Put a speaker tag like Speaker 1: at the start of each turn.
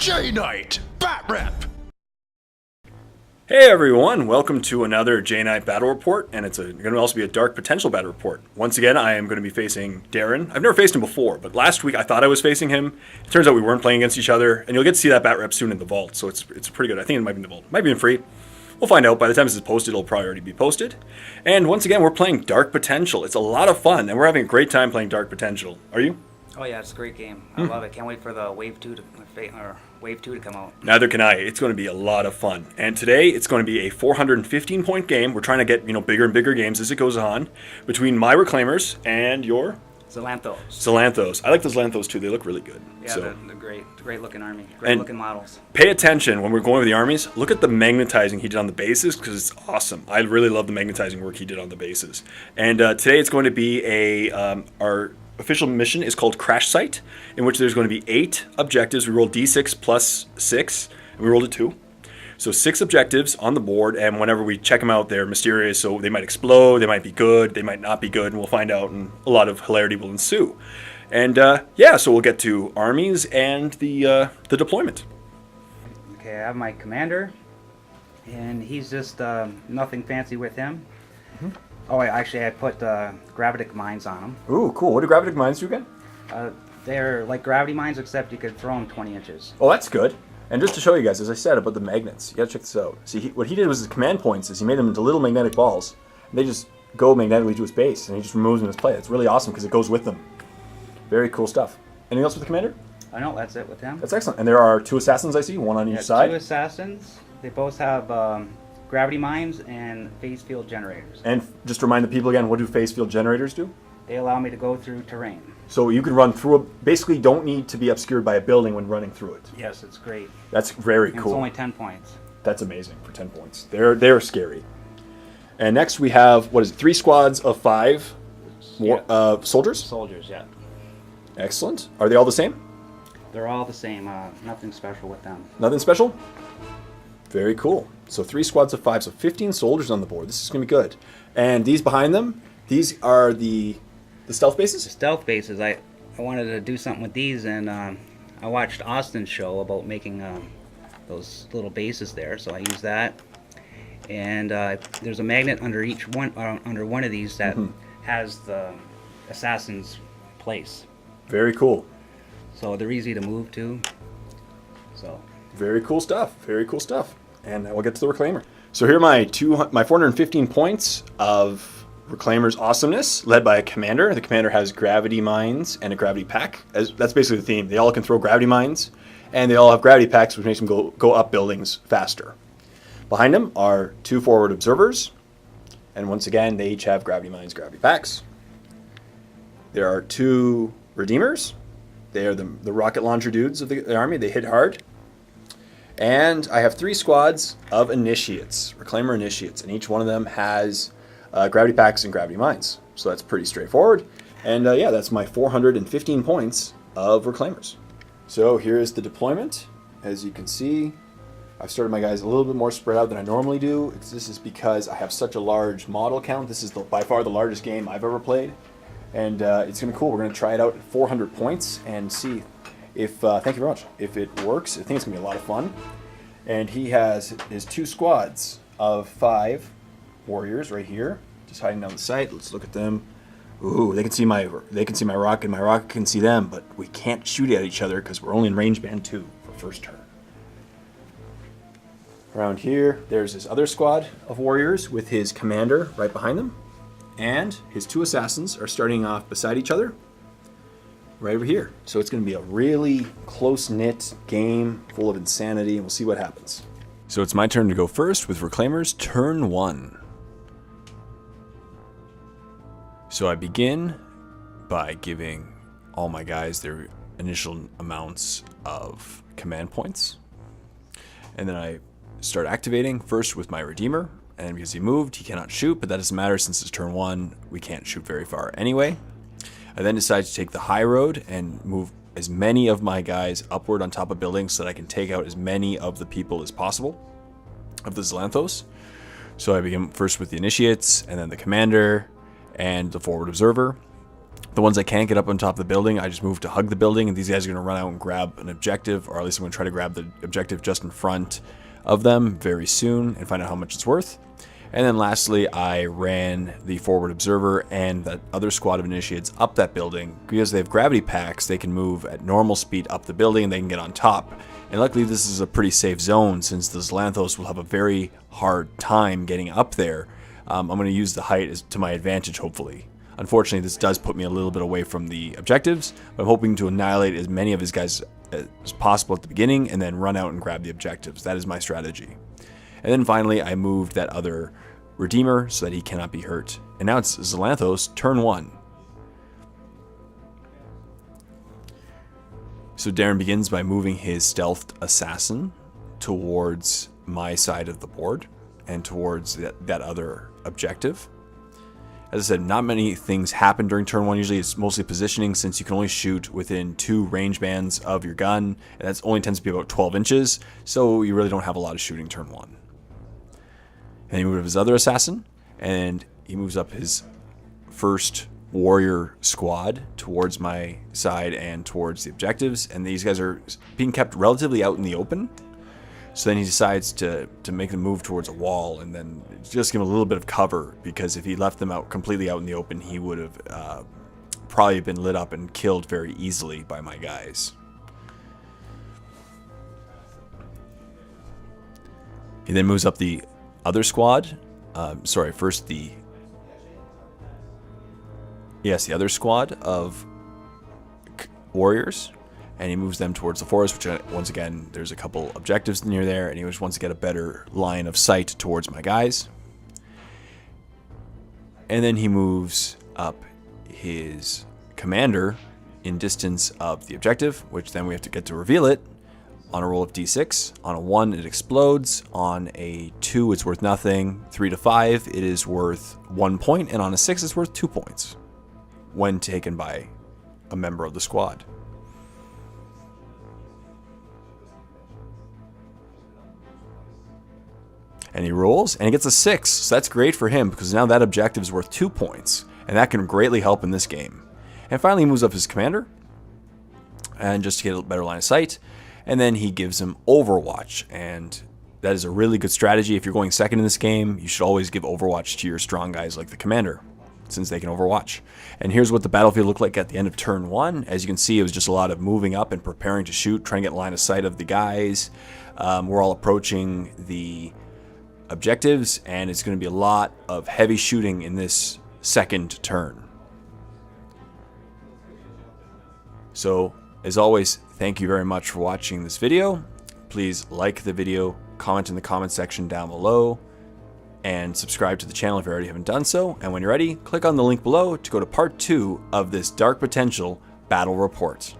Speaker 1: J-Night Batrep.
Speaker 2: Hey everyone, welcome to another J-Night Battle Report, and it's going to also be a Dark Potential Battle Report. Once again, I am going to be facing Darren. I've never faced him before, but last week I thought I was facing him. It turns out we weren't playing against each other, and you'll get to see that Batrep soon in the vault, so it's pretty good. I think it might be in the vault. Might be in free. We'll find out. By the time this is posted, it'll probably already be posted. And once again, we're playing Dark Potential. It's a lot of fun, and we're having a great time playing Dark Potential. Are you?
Speaker 3: Oh yeah, it's a great game. I love it. Can't wait for the Wave 2 to come out.
Speaker 2: Neither can I. It's going to be a lot of fun. And today it's going to be a 415-point game. We're trying to get, bigger and bigger games as it goes on between my Reclaimers and your Zlanthos. I like the Zlanthos too. They look really good.
Speaker 3: Yeah, they're great. Great looking army. Great looking models.
Speaker 2: Pay attention when we're going over the armies. Look at the magnetizing he did on the bases because it's awesome. I really love the magnetizing work he did on the bases. And today it's going to be our official mission is called Crash Site, in which there's going to be 8 objectives. We rolled D6 plus 6, and we rolled a 2. So 6 objectives on the board, and whenever we check them out, they're mysterious, so they might explode, they might be good, they might not be good, and we'll find out, and a lot of hilarity will ensue. And so we'll get to armies and the deployment.
Speaker 3: Okay, I have my commander, and he's just nothing fancy with him. Oh, I put gravitic mines on them.
Speaker 2: Ooh, cool. What do gravitic mines do again?
Speaker 3: They're like gravity mines, except you could throw them 20 inches.
Speaker 2: Oh, that's good. And just to show you guys, as I said about the magnets, you gotta check this out. See, what he did was his command points is he made them into little magnetic balls, and they just go magnetically to his base, and he just removes them in his play. It's really awesome because it goes with them. Very cool stuff. Anything else with the commander?
Speaker 3: I know, that's it with him.
Speaker 2: That's excellent. And there are 2 assassins, I see, one on each side.
Speaker 3: 2 assassins. They both have gravity mines and phase field generators.
Speaker 2: And just to remind the people again, what do phase field generators do?
Speaker 3: They allow me to go through terrain.
Speaker 2: So you can run through basically don't need to be obscured by a building when running through it.
Speaker 3: Yes, it's great.
Speaker 2: That's very
Speaker 3: and
Speaker 2: cool.
Speaker 3: It's only 10 points.
Speaker 2: That's amazing for 10 points. They're scary. And next we have, 3 squads of 5 soldiers?
Speaker 3: Soldiers, yeah.
Speaker 2: Excellent. Are they all the same?
Speaker 3: They're all the same. Nothing special with them.
Speaker 2: Nothing special? Very cool. So 3 squads of 5, so 15 soldiers on the board. This is going to be good. And these behind them, these are the stealth bases?
Speaker 3: The stealth bases. I wanted to do something with these, and I watched Austin's show about making those little bases there, so I used that. And there's a magnet under each one, under one of these that has the assassin's place. Very cool. So they're easy to move to. So
Speaker 2: very cool stuff. Very cool stuff. And we'll get to the Reclaimer. So here are my 415 points of Reclaimer's awesomeness, led by a commander. The commander has gravity mines and a gravity pack. That's basically the theme. They all can throw gravity mines, and they all have gravity packs, which makes them go up buildings faster. Behind them are 2 forward observers, and once again, they each have gravity mines, gravity packs. There are 2 redeemers. They are the rocket launcher dudes of the army. They hit hard. And I have 3 squads of initiates, Reclaimer initiates, and each one of them has gravity packs and gravity mines. So that's pretty straightforward. And that's my 415 points of Reclaimers. So here's the deployment. As you can see, I've started my guys a little bit more spread out than I normally do. This is because I have such a large model count. This is by far the largest game I've ever played. And it's going to be cool. We're going to try it out at 400 points and see if, thank you very much, if it works. I think it's going to be a lot of fun. And he has his 2 squads of 5 warriors right here, just hiding down the side. Let's look at them. Ooh, they can see my rocket, and my rocket can see them, but we can't shoot at each other because we're only in range band 2 for first turn. Around here, there's his other squad of warriors with his commander right behind them. And his 2 assassins are starting off beside each other right over here. So it's going to be a really close-knit game full of insanity, and we'll see what happens. So it's my turn to go first with Reclaimers turn 1. So I begin by giving all my guys their initial amounts of command points. And then I start activating first with my Redeemer. And because he moved, he cannot shoot, but that doesn't matter since it's turn 1. We can't shoot very far anyway. I then decide to take the high road and move as many of my guys upward on top of buildings so that I can take out as many of the people as possible of the Zlanthos. So I begin first with the initiates, and then the commander, and the forward observer. The ones I can't get up on top of the building, I just move to hug the building, and these guys are going to run out and grab an objective, or at least I'm going to try to grab the objective just in front of them very soon and find out how much it's worth. And then lastly, I ran the forward observer and that other squad of initiates up that building. Because they have gravity packs, they can move at normal speed up the building and they can get on top. And luckily this is a pretty safe zone, since the Zlanthos will have a very hard time getting up there. I'm going to use the height to my advantage, hopefully. Unfortunately, this does put me a little bit away from the objectives, but I'm hoping to annihilate as many of his guys as possible at the beginning and then run out and grab the objectives. That is my strategy. And then finally, I moved that other Redeemer so that he cannot be hurt. And now it's Zlanthos, turn 1. So Darren begins by moving his stealthed assassin towards my side of the board and towards that other objective. As I said, not many things happen during turn 1. Usually it's mostly positioning, since you can only shoot within 2 range bands of your gun, and that only tends to be about 12 inches, so you really don't have a lot of shooting turn 1. And he moves up his other assassin, and he moves up his first warrior squad towards my side and towards the objectives, and these guys are being kept relatively out in the open. So then he decides to make them move towards a wall and then just give him a little bit of cover, because if he left them out completely out in the open, he would have probably been lit up and killed very easily by my guys. He then moves up the other squad. First the other squad of warriors. And he moves them towards the forest, which once again, there's a couple objectives near there, and he just wants to get a better line of sight towards my guys. And then he moves up his commander in distance of the objective, which then we have to get to reveal it on a roll of d6. On a 1, it explodes. On a 2, it's worth nothing. 3 to 5, it is worth 1 point. And on a 6, it's worth 2 points when taken by a member of the squad. And he rolls, and he gets a 6. So that's great for him, because now that objective is worth 2 points. And that can greatly help in this game. And finally, he moves up his commander, and just to get a better line of sight. And then he gives him Overwatch. And that is a really good strategy. If you're going second in this game, you should always give Overwatch to your strong guys like the commander, since they can Overwatch. And here's what the battlefield looked like at the end of turn 1. As you can see, it was just a lot of moving up and preparing to shoot, trying to get line of sight of the guys. We're all approaching the objectives, and it's going to be a lot of heavy shooting in this second turn. So, as always, thank you very much for watching this video. Please like the video, comment in the comment section down below, and subscribe to the channel if you already haven't done so. And when you're ready, click on the link below to go to part 2 of this Dark Potential battle report.